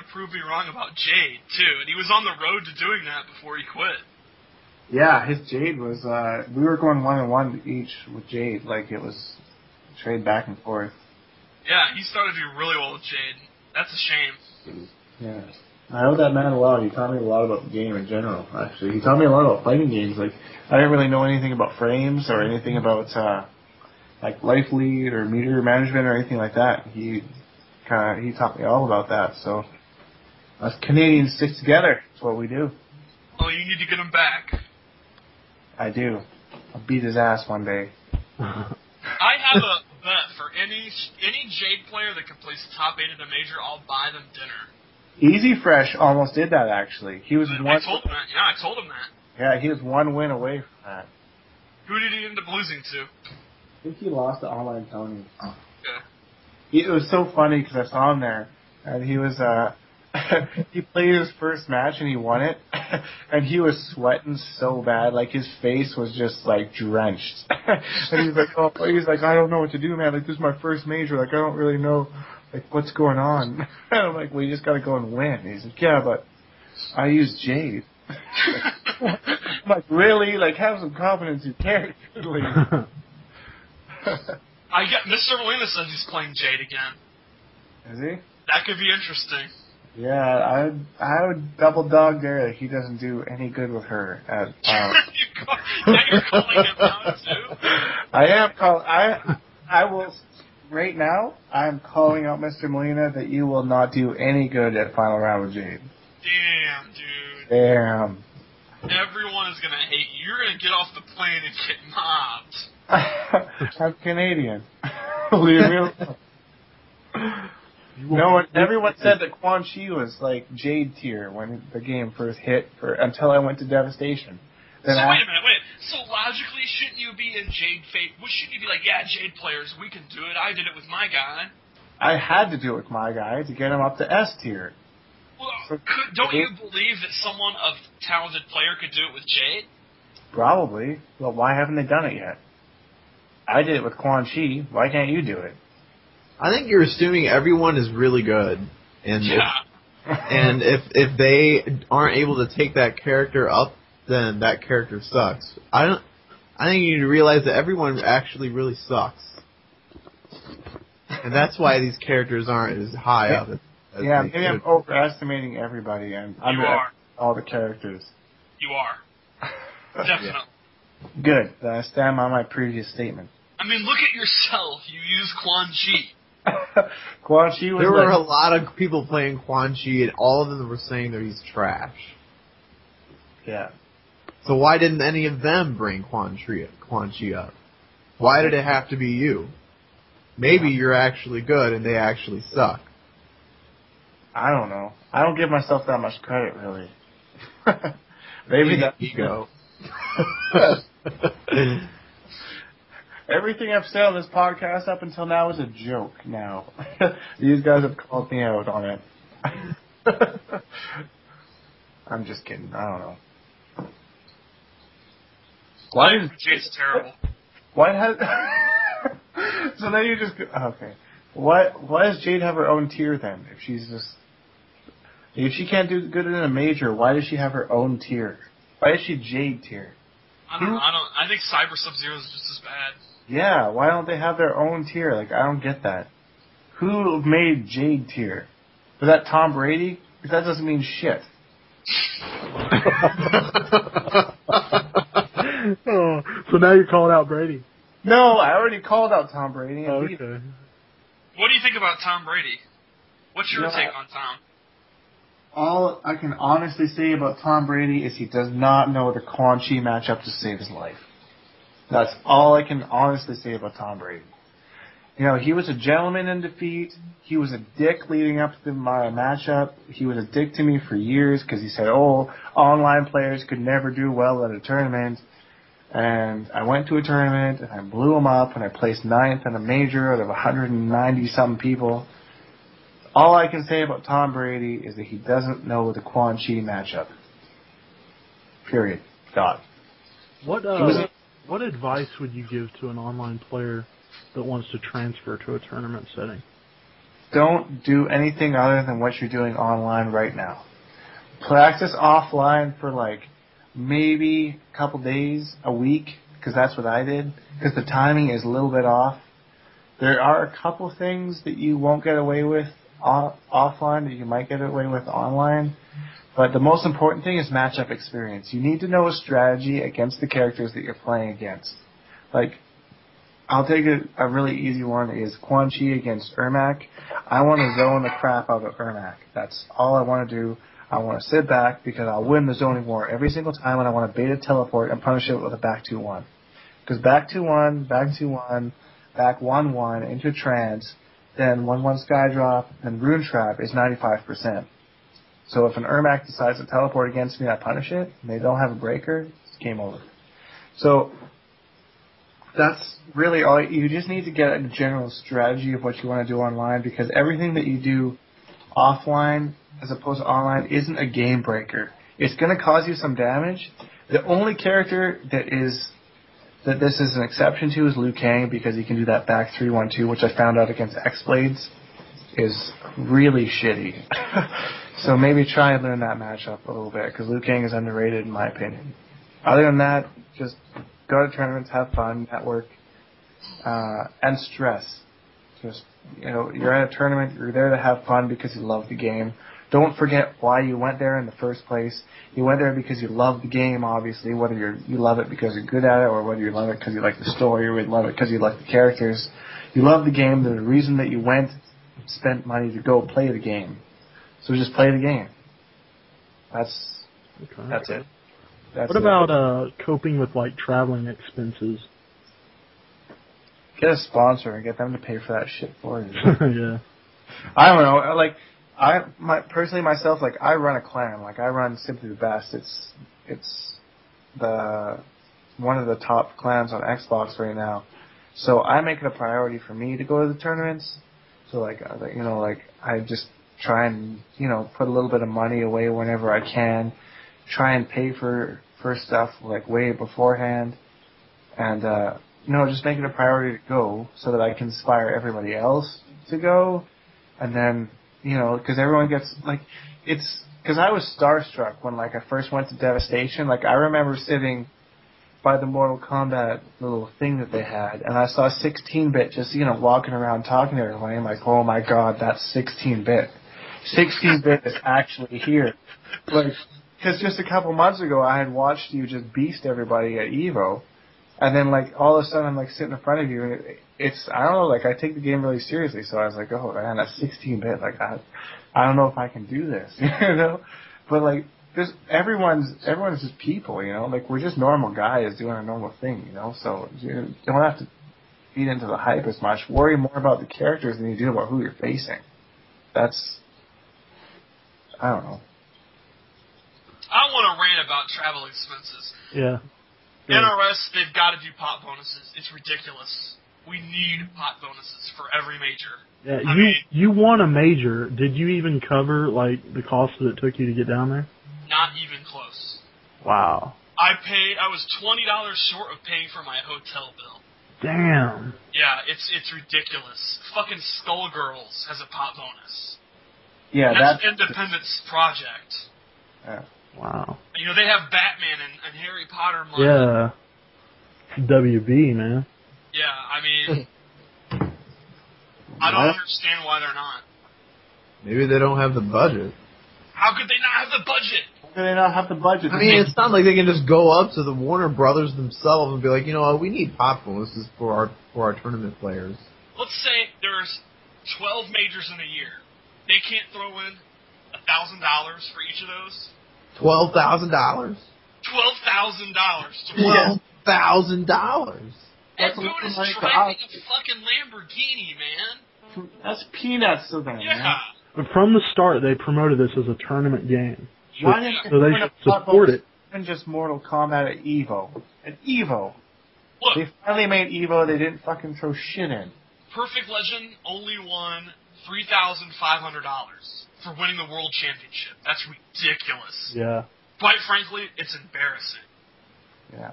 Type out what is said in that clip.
to prove me wrong about Jade, too. And he was on the road to doing that before he quit. Yeah, his Jade was, we were going 1-1 each with Jade. Like, it was trade back and forth. Yeah, he started to do really well with Jade. That's a shame. Yeah. I know that man well. He taught me a lot about the game in general, actually. He taught me a lot about fighting games. Like, I didn't really know anything about frames or anything about, like, life lead or meter management or anything like that. He taught me all about that. So, us Canadians stick together. That's what we do. Oh, you need to get him back. I do. I'll beat his ass one day. I have a bet for any Jade player that can place top 8 at a major, I'll buy them dinner. Easy Fresh almost did that, actually. He was I told him that. Yeah, I told him that. Yeah, he was 1 win away from that. Who did he end up losing to? I think he lost to Online Tony. Okay. It was so funny because I saw him there, and he was he played his first match and he won it, and he was sweating so bad, like his face was just like drenched. And he's like, I don't know what to do, man. Like, this is my first major. Like, I don't really know, like, what's going on. And I'm like, well, you just got to go and win. And he's like, yeah, but I use Jade. I'm like, really? Like, have some confidence in character. I get Mr. Molina says he's playing Jade again. Is he? That could be interesting. Yeah, I would double dog there that he doesn't do any good with her. You're calling him out too? I will, right now, I'm calling out Mr. Molina that you will not do any good at final round with Jade. Damn, dude. Damn. Everyone is going to hate you. You're going to get off the plane and get mobbed. I'm Canadian. Leave me alone. Everyone said that Quan Chi was like Jade tier when the game first hit until I went to Devastation. Then so wait a minute. So logically, shouldn't you be in Jade Fate? Shouldn't you be like, yeah, Jade players, we can do it. I did it with my guy. I had to do it with my guy to get him up to S tier. Well, don't you believe that someone of talented player could do it with Jade? Probably. Well, why haven't they done it yet? I did it with Quan Chi. Why can't you do it? I think you're assuming everyone is really good, and if they aren't able to take that character up, then that character sucks. I think you need to realize that everyone actually really sucks, and that's why these characters aren't as high up. Yeah, maybe I'm overestimating everybody and all the characters. You are. Definitely. Yeah. Good. Then I stand on my previous statement. I mean, look at yourself. You use Quan Chi. Quan Chi was There were a lot of people playing Quan Chi, and all of them were saying that he's trash. Yeah. So why didn't any of them bring Quan Chi up? Why did it have to be you? Maybe you're actually good and they actually suck. I don't know. I don't give myself that much credit, really. Maybe that's ego. Everything I've said on this podcast up until now is a joke now. These guys have called me out on it. I'm just kidding. I don't know. Why is Jade's terrible? Why has... So then you just... Okay. Why does Jade have her own tier then? If she's just... If she can't do good in a major, why does she have her own tier? Why is she Jade tier? I don't know. I think Cyber Sub-Zero is just as bad. Yeah, why don't they have their own tier? Like, I don't get that. Who made Jade tier? Was that Tom Brady? Because that doesn't mean shit. Oh, so now you're calling out Brady. No, I already called out Tom Brady. Oh, okay. What do you think about Tom Brady? What's your take on Tom? All I can honestly say about Tom Brady is he does not know the Quan Chi matchup to save his life. That's all I can honestly say about Tom Brady. You know, he was a gentleman in defeat. He was a dick leading up to my matchup. He was a dick to me for years because he said, online players could never do well at a tournament. And I went to a tournament, and I blew him up, and I placed 9th in a major out of 190-something people. All I can say about Tom Brady is that he doesn't know the Quan Chi matchup. Period. God. What advice would you give to an online player that wants to transfer to a tournament setting? don't do anything other than what you're doing online right now. Practice offline for like maybe a couple days, a week, because that's what I did, because the timing is a little bit off. There are a couple things that you won't get away with offline that you might get away with online, but the most important thing is matchup experience. You need to know a strategy against the characters that you're playing against. Like, I'll take a really easy one is Quan Chi against Ermac. I want to zone the crap out of Ermac. That's all I want to do. I want to sit back because I'll win the zoning war every single time, and I want to bait a teleport and punish it with a back 2-1. Because back 2-1, back 2-1, back 1-1 into trance, then 1-1 sky drop, then rune trap is 95%. So if an Ermac decides to teleport against me, I punish it, and they don't have a breaker, it's game over. So that's really all. You just need to get a general strategy of what you want to do online, because everything that you do offline as opposed to online isn't a game breaker. It's going to cause you some damage. The only character that this is an exception to is Liu Kang, because he can do that back 3-1-2, which I found out against X-Blades is really shitty. So maybe try and learn that matchup a little bit, because Liu Kang is underrated in my opinion. Other than that, just go to tournaments, have fun, network, and stress. Just, you're at a tournament, you're there to have fun because you love the game. Don't forget why you went there in the first place. You went there because you love the game, obviously, whether you love it because you're good at it, or whether you love it because you like the story, or you love it because you like the characters. You love the game. There's a reason that you spent money to go play the game. So just play the game. That's it. What about coping with like traveling expenses? Get a sponsor and get them to pay for that shit for you. Yeah. I don't know. Like, personally myself, like, I run a clan. Like, I run Simply the Best. It's one of the top clans on Xbox right now. So I make it a priority for me to go to the tournaments. So I just try and put a little bit of money away whenever I can. Try and pay for stuff like way beforehand, and just make it a priority to go so that I can inspire everybody else to go, and then because everyone gets because I was starstruck when I first went to Devastation. Like, I remember sitting by the Mortal Kombat little thing that they had, and I saw 16-bit just walking around talking to everybody. I'm like, oh my god, that's 16-bit. 16-bit is actually here. Like, because just a couple months ago I had watched you just beast everybody at EVO, and then all of a sudden I'm sitting in front of you, and it's I don't know, I take the game really seriously, so I was like, oh man, that's 16-bit. I don't know if I can do this, But there's everyone's just people, we're just normal guys doing a normal thing, So you don't have to feed into the hype as much. Worry more about the characters than you do about who you're facing. That's I don't know. I want to rant about travel expenses. Yeah. NRS, they've got to do pot bonuses. It's ridiculous. We need pot bonuses for every major. Yeah, you won a major. Did you even cover the cost that it took you to get down there? Not even close. Wow. I was $20 short of paying for my hotel bill. Damn. Yeah, it's ridiculous. Fucking Skullgirls has a pot bonus. Yeah, that's Independence Project. Yeah. Wow. They have Batman and Harry Potter money. Yeah. WB, man. Yeah, I mean, I don't understand why they're not. Maybe they don't have the budget. How could they not have the budget? How could they not have the budget? I mean, it's not like they can just go up to the Warner Brothers themselves and be like, we need pot bonuses for our tournament players. Let's say there's 12 majors in a year. They can't throw in $1,000 for each of those. $12,000. $12,000. $12,000. That dude is driving a fucking Lamborghini, man. That's peanuts to them, man. But from the start, they promoted this as a tournament game. Why didn't so they should support it. Even just Mortal Kombat at EVO. At EVO. Look, they finally made EVO, they didn't fucking throw shit in. Perfect Legend only won $3,500 for winning the World Championship. That's ridiculous. Yeah. Quite frankly, it's embarrassing. Yeah.